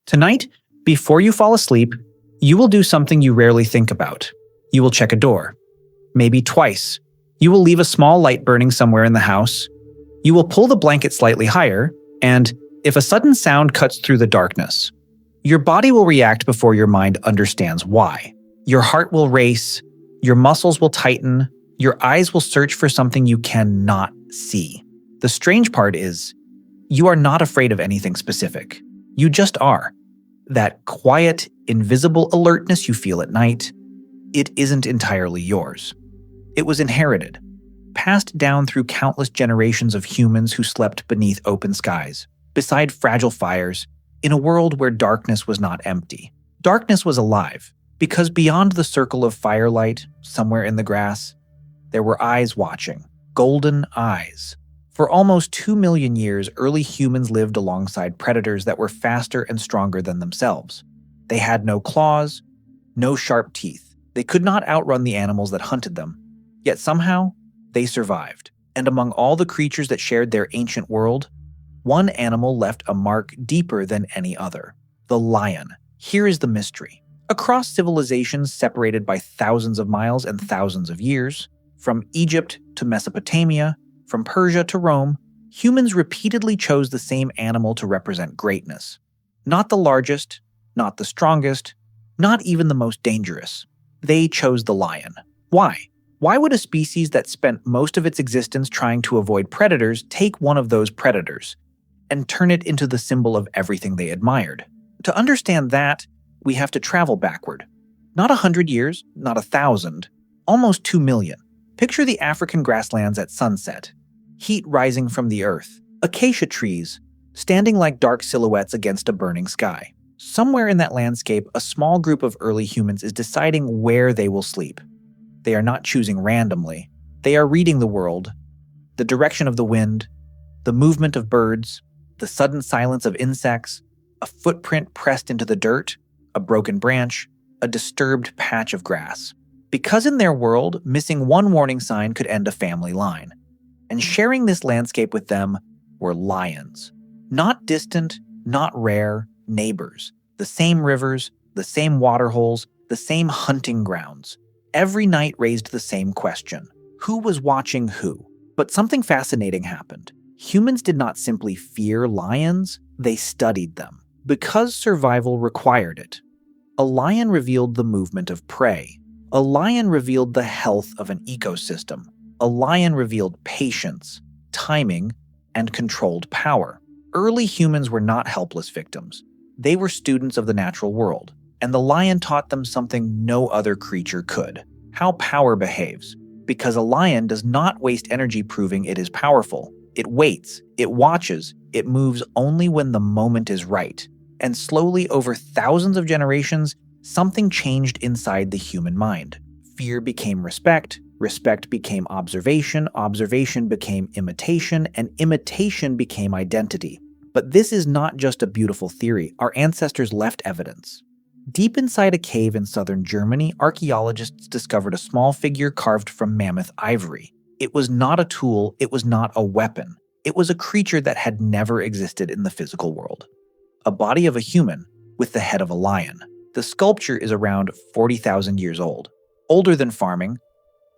Tonight, before you fall asleep, you will do something you rarely think about. You will check a door. Maybe twice. You will leave a small light burning somewhere in the house. You will pull the blanket slightly higher, and if a sudden sound cuts through the darkness, your body will react before your mind understands why. Your heart will race, your muscles will tighten, your eyes will search for something you cannot see. The strange part is, you are not afraid of anything specific. You just are. That quiet, invisible alertness you feel at night, it isn't entirely yours. It was inherited, passed down through countless generations of humans who slept beneath open skies, beside fragile fires, in a world where darkness was not empty. Darkness was alive, because beyond the circle of firelight, somewhere in the grass, there were eyes watching, golden eyes. For almost 2 million years, early humans lived alongside predators that were faster and stronger than themselves. They had no claws, no sharp teeth. They could not outrun the animals that hunted them. Yet somehow, they survived. And among all the creatures that shared their ancient world, one animal left a mark deeper than any other: the lion. Here is the mystery. Across civilizations separated by thousands of miles and thousands of years, from Egypt to Mesopotamia, from Persia to Rome, humans repeatedly chose the same animal to represent greatness. Not the largest, not the strongest, not even the most dangerous. They chose the lion. Why? Why would a species that spent most of its existence trying to avoid predators take one of those predators and turn it into the symbol of everything they admired? To understand that, we have to travel backward. Not 100 years, not 1,000, almost 2 million. Picture the African grasslands at sunset. Heat rising from the earth, acacia trees standing like dark silhouettes against a burning sky. Somewhere in that landscape, a small group of early humans is deciding where they will sleep. They are not choosing randomly. They are reading the world, the direction of the wind, the movement of birds, the sudden silence of insects, a footprint pressed into the dirt, a broken branch, a disturbed patch of grass. Because in their world, missing one warning sign could end a family line. And sharing this landscape with them were lions. Not distant, not rare, neighbors. The same rivers, the same water holes, the same hunting grounds. Every night raised the same question: who was watching who? But something fascinating happened. Humans did not simply fear lions, they studied them. Because survival required it. A lion revealed the movement of prey. A lion revealed the health of an ecosystem. A lion revealed patience, timing, and controlled power. Early humans were not helpless victims. They were students of the natural world, and the lion taught them something no other creature could: how power behaves. Because a lion does not waste energy proving it is powerful. It waits, it watches, it moves only when the moment is right. And slowly, over thousands of generations, something changed inside the human mind. Fear became respect, respect became observation, observation became imitation, and imitation became identity. But this is not just a beautiful theory. Our ancestors left evidence. Deep inside a cave in southern Germany, archaeologists discovered a small figure carved from mammoth ivory. It was not a tool, it was not a weapon. It was a creature that had never existed in the physical world. A body of a human with the head of a lion. The sculpture is around 40,000 years old. Older than farming,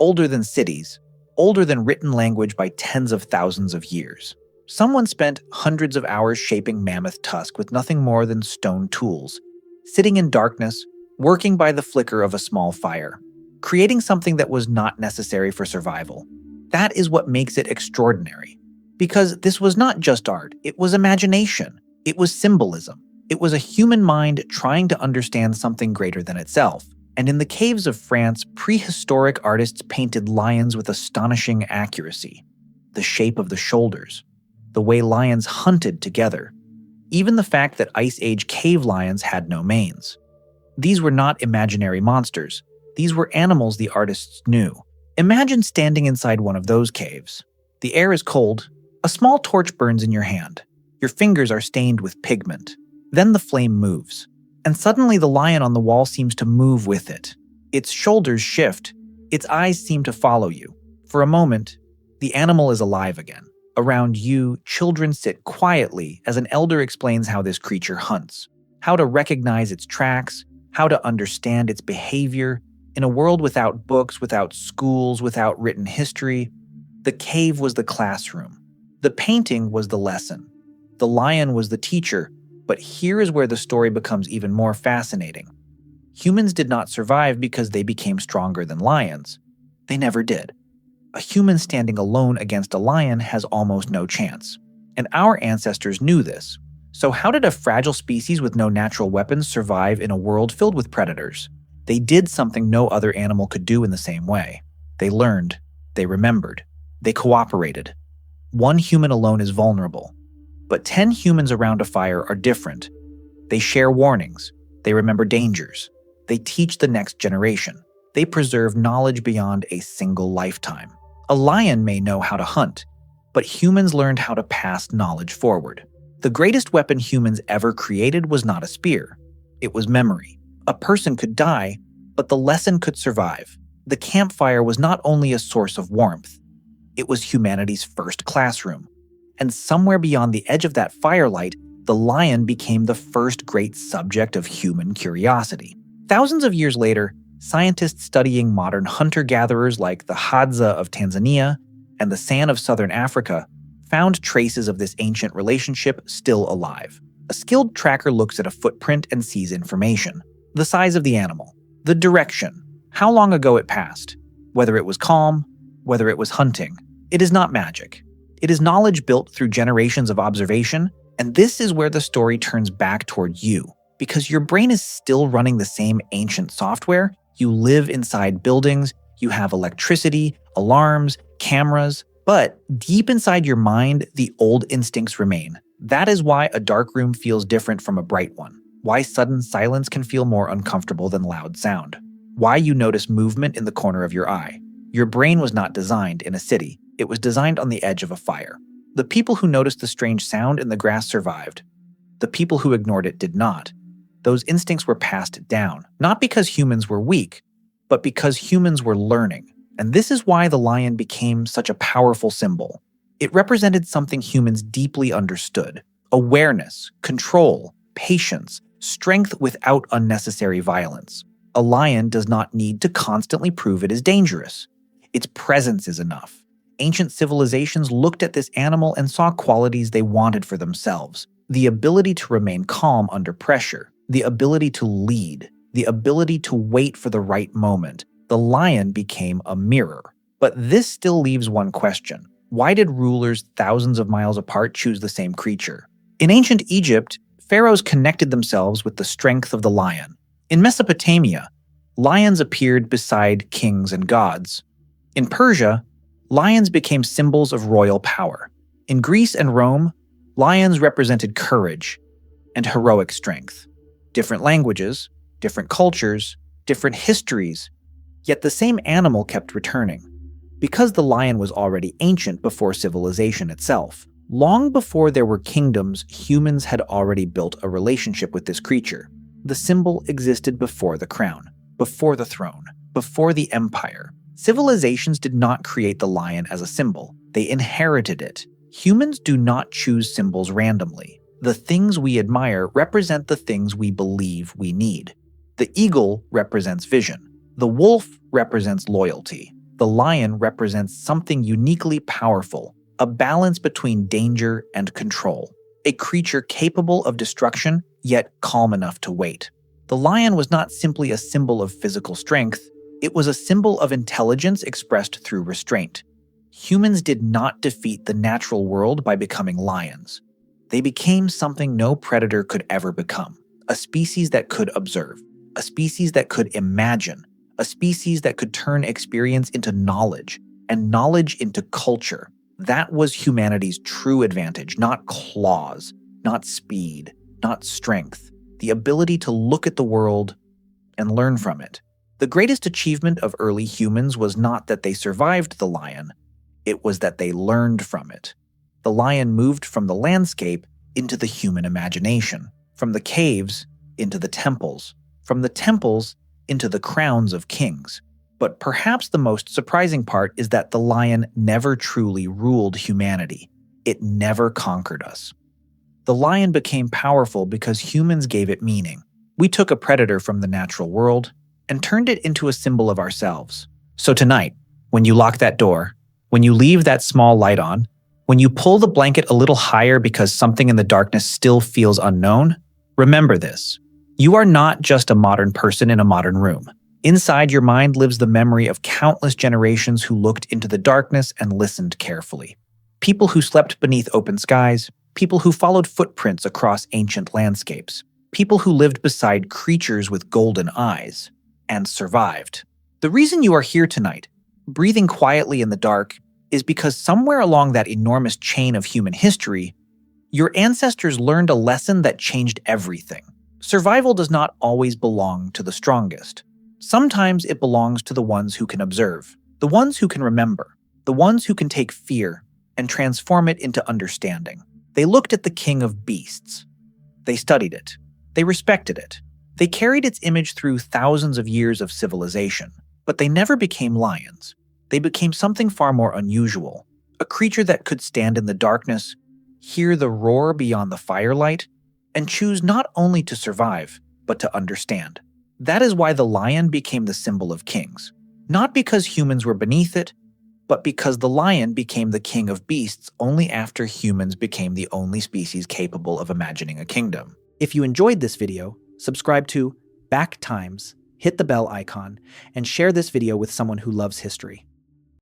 older than cities, older than written language by tens of thousands of years. Someone spent hundreds of hours shaping mammoth tusk with nothing more than stone tools, sitting in darkness, working by the flicker of a small fire, creating something that was not necessary for survival. That is what makes it extraordinary. Because this was not just art, it was imagination. It was symbolism. It was a human mind trying to understand something greater than itself. And in the caves of France, prehistoric artists painted lions with astonishing accuracy. The shape of the shoulders, the way lions hunted together, even the fact that Ice Age cave lions had no manes. These were not imaginary monsters. These were animals the artists knew. Imagine standing inside one of those caves. The air is cold. A small torch burns in your hand. Your fingers are stained with pigment. Then the flame moves. And suddenly the lion on the wall seems to move with it. Its shoulders shift. Its eyes seem to follow you. For a moment, the animal is alive again. Around you, children sit quietly as an elder explains how this creature hunts. how to recognize its tracks, how to understand its behavior. In a world without books, without schools, without written history, the cave was the classroom. The painting was the lesson. The lion was the teacher, but here is where the story becomes even more fascinating. Humans did not survive because they became stronger than lions. They never did. A human standing alone against a lion has almost no chance. And our ancestors knew this. So how did a fragile species with no natural weapons survive in a world filled with predators? They did something no other animal could do in the same way. They learned. They remembered. They cooperated. One human alone is vulnerable. But 10 humans around a fire are different. They share warnings. They remember dangers. They teach the next generation. They preserve knowledge beyond a single lifetime. A lion may know how to hunt, but humans learned how to pass knowledge forward. The greatest weapon humans ever created was not a spear. It was memory. A person could die, but the lesson could survive. The campfire was not only a source of warmth, it was humanity's first classroom. And somewhere beyond the edge of that firelight, the lion became the first great subject of human curiosity. Thousands of years later, scientists studying modern hunter-gatherers like the Hadza of Tanzania and the San of southern Africa found traces of this ancient relationship still alive. A skilled tracker looks at a footprint and sees information. The size of the animal, the direction, how long ago it passed, whether it was calm, whether it was hunting. It is not magic. It is knowledge built through generations of observation, and this is where the story turns back toward you. Because your brain is still running the same ancient software, you live inside buildings, you have electricity, alarms, cameras, but deep inside your mind, the old instincts remain. That is why a dark room feels different from a bright one. Why sudden silence can feel more uncomfortable than loud sound. Why you notice movement in the corner of your eye. Your brain was not designed in a city. It was designed on the edge of a fire. The people who noticed the strange sound in the grass survived. The people who ignored it did not. Those instincts were passed down, not because humans were weak, but because humans were learning. And this is why the lion became such a powerful symbol. It represented something humans deeply understood: awareness, control, patience, strength without unnecessary violence. A lion does not need to constantly prove it is dangerous. Its presence is enough. Ancient civilizations looked at this animal and saw qualities they wanted for themselves: the ability to remain calm under pressure, the ability to lead, the ability to wait for the right moment. The lion became a mirror. But this still leaves one question. Why did rulers thousands of miles apart choose the same creature? In ancient Egypt, pharaohs connected themselves with the strength of the lion. In Mesopotamia, lions appeared beside kings and gods. In Persia, lions became symbols of royal power. In Greece and Rome, lions represented courage and heroic strength. Different languages, different cultures, different histories, yet the same animal kept returning. Because the lion was already ancient before civilization itself. Long before there were kingdoms, humans had already built a relationship with this creature. The symbol existed before the crown, before the throne, before the empire. Civilizations did not create the lion as a symbol. They inherited it. Humans do not choose symbols randomly. The things we admire represent the things we believe we need. The eagle represents vision. The wolf represents loyalty. The lion represents something uniquely powerful, a balance between danger and control. A creature capable of destruction, yet calm enough to wait. The lion was not simply a symbol of physical strength. It was a symbol of intelligence expressed through restraint. Humans did not defeat the natural world by becoming lions. They became something no predator could ever become: a species that could observe, a species that could imagine, a species that could turn experience into knowledge, and knowledge into culture. That was humanity's true advantage, not claws, not speed, not strength. The ability to look at the world and learn from it. The greatest achievement of early humans was not that they survived the lion, it was that they learned from it. The lion moved from the landscape into the human imagination, from the caves into the temples, from the temples into the crowns of kings. But perhaps the most surprising part is that the lion never truly ruled humanity. It never conquered us. The lion became powerful because humans gave it meaning. We took a predator from the natural world and turned it into a symbol of ourselves. So tonight, when you lock that door, when you leave that small light on, when you pull the blanket a little higher because something in the darkness still feels unknown, remember this. You are not just a modern person in a modern room. Inside your mind lives the memory of countless generations who looked into the darkness and listened carefully. People who slept beneath open skies, people who followed footprints across ancient landscapes, people who lived beside creatures with golden eyes, and survived. The reason you are here tonight, breathing quietly in the dark, is because somewhere along that enormous chain of human history, your ancestors learned a lesson that changed everything. Survival does not always belong to the strongest. Sometimes it belongs to the ones who can observe, the ones who can remember, the ones who can take fear and transform it into understanding. They looked at the king of beasts. They studied it. They respected it. They carried its image through thousands of years of civilization, but they never became lions. They became something far more unusual, a creature that could stand in the darkness, hear the roar beyond the firelight, and choose not only to survive, but to understand. That is why the lion became the symbol of kings. Not because humans were beneath it, but because the lion became the king of beasts only after humans became the only species capable of imagining a kingdom. If you enjoyed this video, subscribe to BackTimes, hit the bell icon, and share this video with someone who loves history.